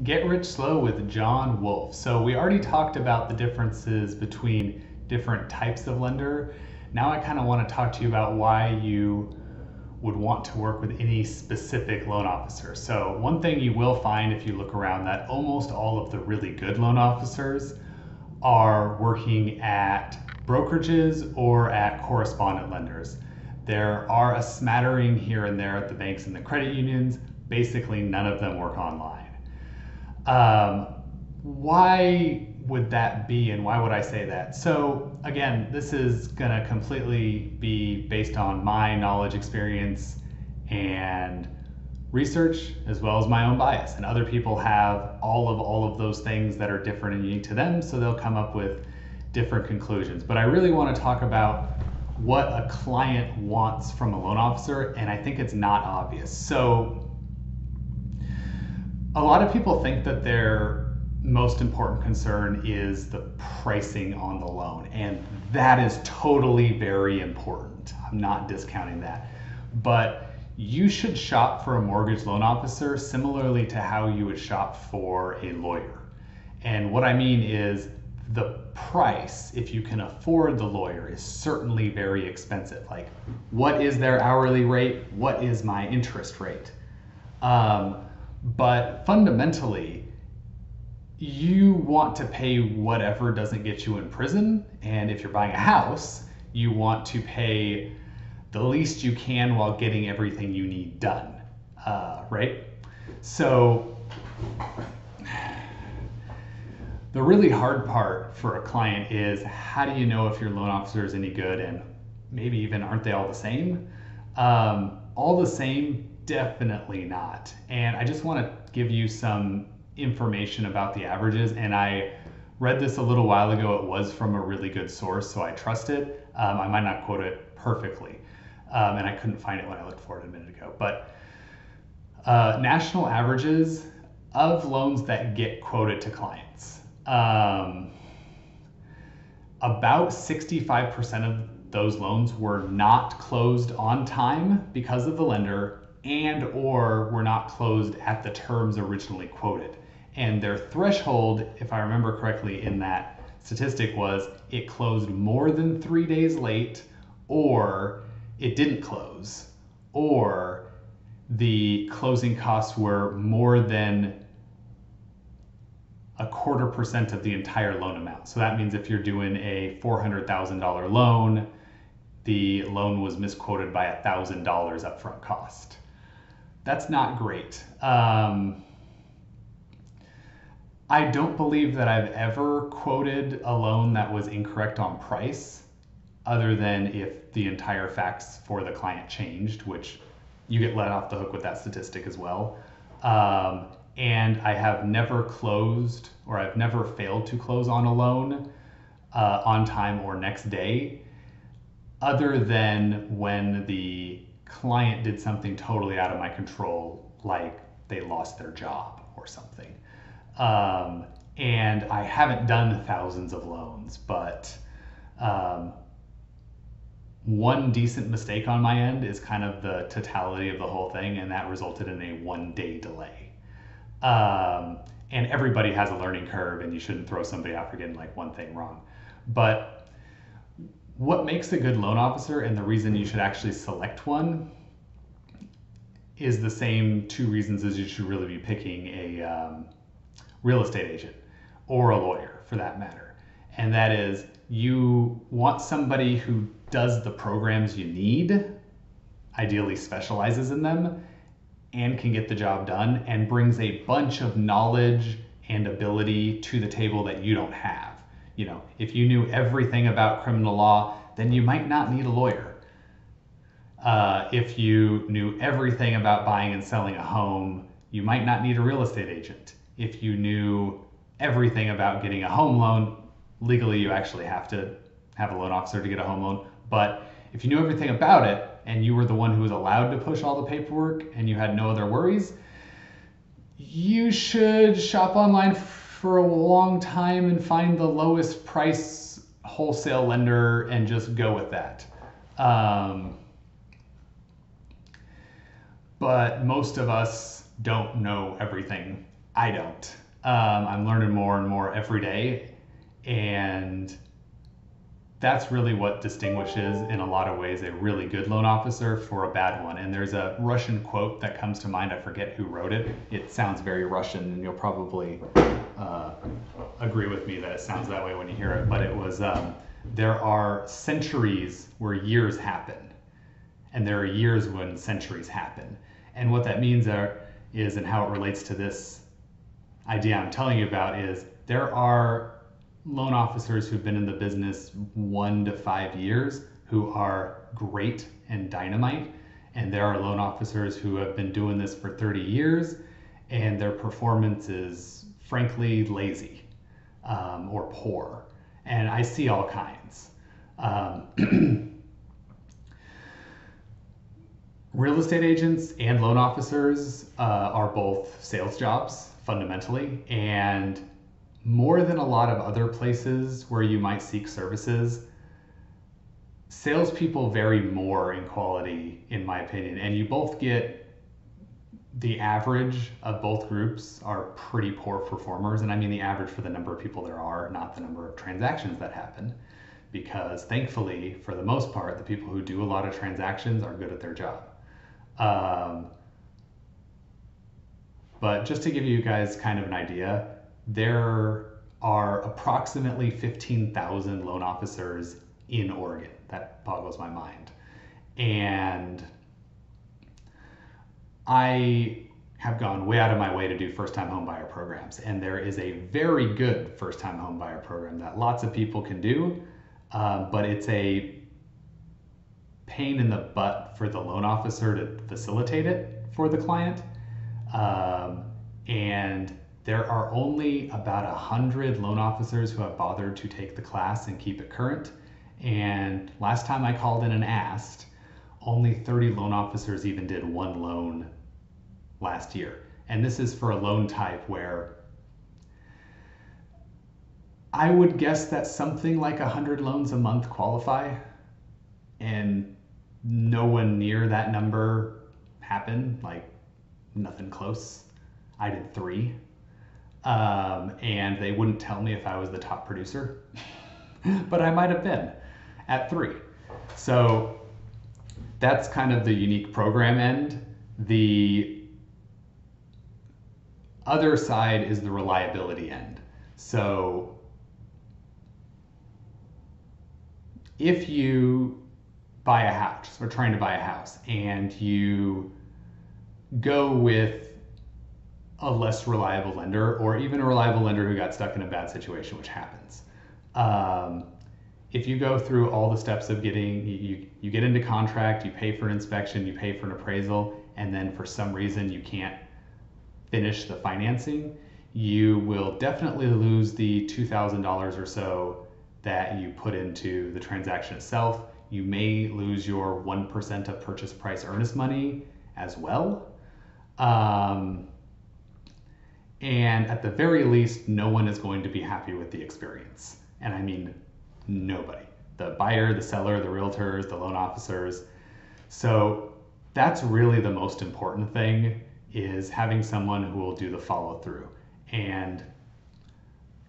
Get Rich Slow with John Wolfe. So we already talked about the differences between different types of lender. Now I kind of want to talk to you about why you would want to work with any specific loan officer. So one thing you will find if you look around, that almost all of the really good loan officers are working at brokerages or at correspondent lenders. There are a smattering here and there at the banks and the credit unions. Basically, none of them work online. Um, why would that be, and why would I say that? So again, this is going to completely be based on my knowledge, experience, and research, as well as my own bias. And other people have all of those things that are different and unique to them, so they'll come up with different conclusions. But I really want to talk about what a client wants from a loan officer, and I think it's not obvious. So a lot of people think that their most important concern is the pricing on the loan, and that is totally very important. I'm not discounting that. But you should shop for a mortgage loan officer similarly to how you would shop for a lawyer. And what I mean is the price, if you can afford the lawyer, is certainly very expensive. Like, what is their hourly rate? What is my interest rate? But fundamentally, you want to pay whatever doesn't get you in prison. And if you're buying a house, you want to pay the least you can while getting everything you need done, right? So the really hard part for a client is, how do you know if your loan officer is any good, and maybe even aren't they all the same? All the same? Definitely not. And I just want to give you some information about the averages. And I read this a little while ago. It was from a really good source, so I trust it. I might not quote it perfectly, and I couldn't find it when I looked for it a minute ago. But national averages of loans that get quoted to clients. About 65% of those loans were not closed on time because of the lender, and or were not closed at the terms originally quoted. And their threshold, if I remember correctly in that statistic, was it closed more than 3 days late, or it didn't close, or the closing costs were more than 0.25% of the entire loan amount. So that means if you're doing a $400,000 loan, the loan was misquoted by $1,000 upfront cost. That's not great. I don't believe that I've ever quoted a loan that was incorrect on price, other than if the entire facts for the client changed, which you get let off the hook with that statistic as well. And I have never closed, or I've never failed to close on a loan on time or next day, other than when the client did something totally out of my control, like they lost their job or something. And I haven't done thousands of loans, but one decent mistake on my end is kind of the totality of the whole thing, and that resulted in a 1-day delay. And everybody has a learning curve, and you shouldn't throw somebody out for getting like one thing wrong. But what makes a good loan officer, and the reason you should actually select one, is the same two reasons as you should really be picking a real estate agent or a lawyer, for that matter. And that is, you want somebody who does the programs you need, ideally specializes in them, and can get the job done, and brings a bunch of knowledge and ability to the table that you don't have. You know, if you knew everything about criminal law, then you might not need a lawyer. If you knew everything about buying and selling a home, you might not need a real estate agent. If you knew everything about getting a home loan, legally you actually have to have a loan officer to get a home loan. But if you knew everything about it, and you were the one who was allowed to push all the paperwork, and you had no other worries, you should shop online for a long time and find the lowest price wholesale lender and just go with that. But most of us don't know everything I don't. I'm learning more and more every day, and that's really what distinguishes, in a lot of ways, a really good loan officer for a bad one. And there's a Russian quote that comes to mind. I forget who wrote it. It sounds very Russian, and you'll probably agree with me that it sounds that way when you hear it. But it was, there are centuries where years happen, and there are years when centuries happen. And what that means is, and how it relates to this idea I'm telling you about, is there are loan officers who've been in the business 1 to 5 years who are great and dynamite, and there are loan officers who have been doing this for 30 years and their performance is frankly lazy or poor, and I see all kinds. Real estate agents and loan officers are both sales jobs fundamentally, and more than a lot of other places where you might seek services, salespeople vary more in quality, in my opinion, and you both get the average of both groups are pretty poor performers. And I mean the average for the number of people there are, not the number of transactions that happen, because thankfully, for the most part, the people who do a lot of transactions are good at their job. But just to give you guys kind of an idea, there are approximately 15,000 loan officers in Oregon. That boggles my mind. And I have gone way out of my way to do first-time home buyer programs. And there is a very good first-time home buyer program that lots of people can do, but it's a pain in the butt for the loan officer to facilitate it for the client. And there are only about 100 loan officers who have bothered to take the class and keep it current. And last time I called in and asked, only 30 loan officers even did one loan last year. And this is for a loan type where I would guess that something like 100 loans a month qualify, and no one near that number happened, like nothing close. I did 3. And they wouldn't tell me if I was the top producer, but I might have been at 3. So that's kind of the unique program end. The other side is the reliability end. So if you buy a house or trying to buy a house and you go with a less reliable lender, or even a reliable lender who got stuck in a bad situation, which happens. If you go through all the steps of getting, you get into contract, you pay for an inspection, you pay for an appraisal, and then for some reason you can't finish the financing, you will definitely lose the $2,000 or so that you put into the transaction itself. You may lose your 1% of purchase price earnest money as well. And at the very least, no one is going to be happy with the experience. And I mean, nobody. The buyer, the seller, the realtors, the loan officers. So that's really the most important thing, is having someone who will do the follow through. And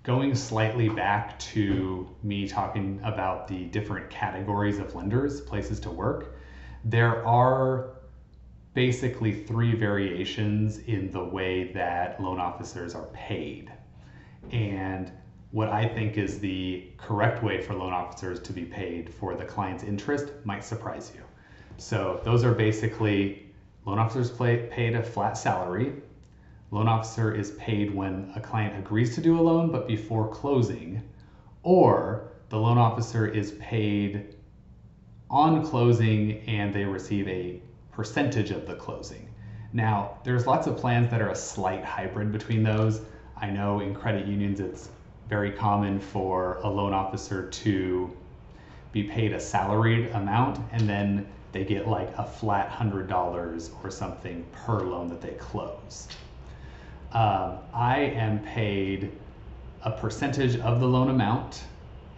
going slightly back to me talking about the different categories of lenders, places to work, there are basically 3 variations in the way that loan officers are paid. And what I think is the correct way for loan officers to be paid for the client's interest might surprise you. So those are basically, loan officers paid a flat salary. Loan officer is paid when a client agrees to do a loan but before closing, or the loan officer is paid on closing and they receive a percentage of the closing. Now, there's lots of plans that are a slight hybrid between those. I know in credit unions it's very common for a loan officer to be paid a salaried amount and then they get like a flat $100 or something per loan that they close. I am paid a percentage of the loan amount,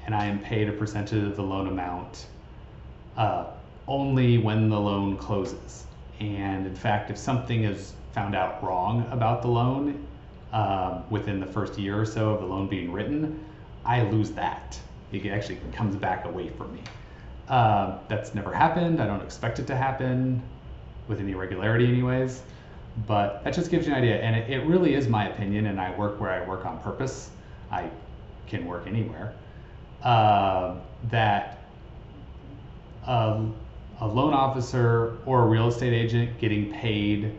and I am paid a percentage of the loan amount only when the loan closes. And in fact, if something is found out wrong about the loan, within the first year or so of the loan being written, I lose that. It actually comes back away from me. That's never happened. I don't expect it to happen with any regularity anyways, but that just gives you an idea. And it really is my opinion, and I work where I work on purpose. I can work anywhere. That a loan officer or a real estate agent getting paid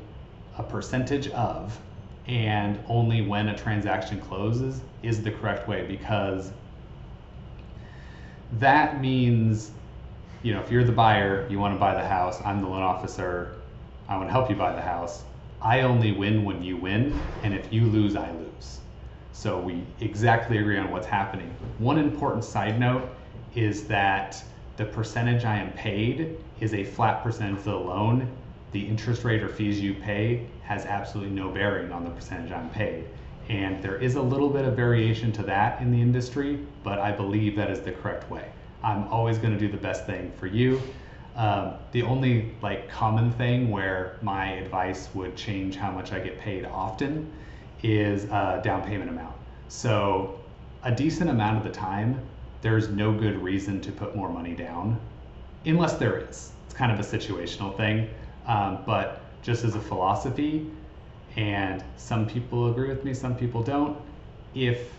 a percentage of, and only when a transaction closes, is the correct way, because that means, you know, if you're the buyer, you want to buy the house, I'm the loan officer, I want to help you buy the house. I only win when you win, and if you lose, I lose. So we exactly agree on what's happening. One important side note is that the percentage I am paid is a flat percentage of the loan. The interest rate or fees you pay has absolutely no bearing on the percentage I'm paid. And there is a little bit of variation to that in the industry, but I believe that is the correct way. I'm always going to do the best thing for you. The only common thing where my advice would change how much I get paid often is down payment amount. So a decent amount of the time, there's no good reason to put more money down, unless there is. It's kind of a situational thing, but just as a philosophy, and some people agree with me, some people don't, if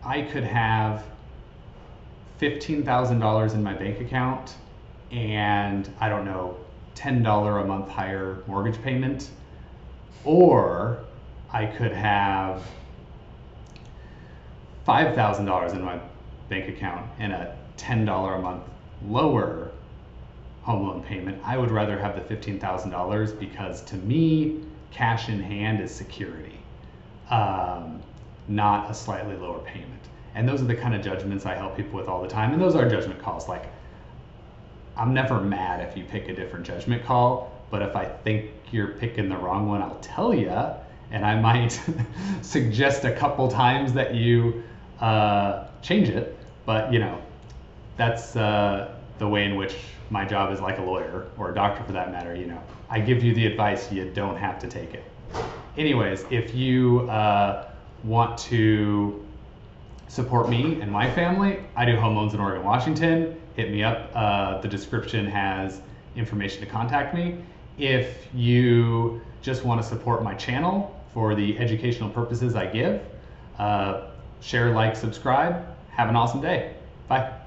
I could have $15,000 in my bank account and, I don't know, $10 a month higher mortgage payment, or I could have $5,000 in my bank account and a $10 a month lower home loan payment, I would rather have the $15,000, because to me, cash in hand is security, not a slightly lower payment. And those are the kind of judgments I help people with all the time. And those are judgment calls. Like, I'm never mad if you pick a different judgment call, but if I think you're picking the wrong one, I'll tell you, and I might suggest a couple times that you change it. But you know, that's the way in which my job is, like a lawyer or a doctor for that matter. You know, I give you the advice, you don't have to take it. Anyways, if you want to support me and my family, I do home loans in Oregon, Washington. Hit me up. The description has information to contact me. If you just want to support my channel for the educational purposes I give, share, like, subscribe. Have an awesome day. Bye.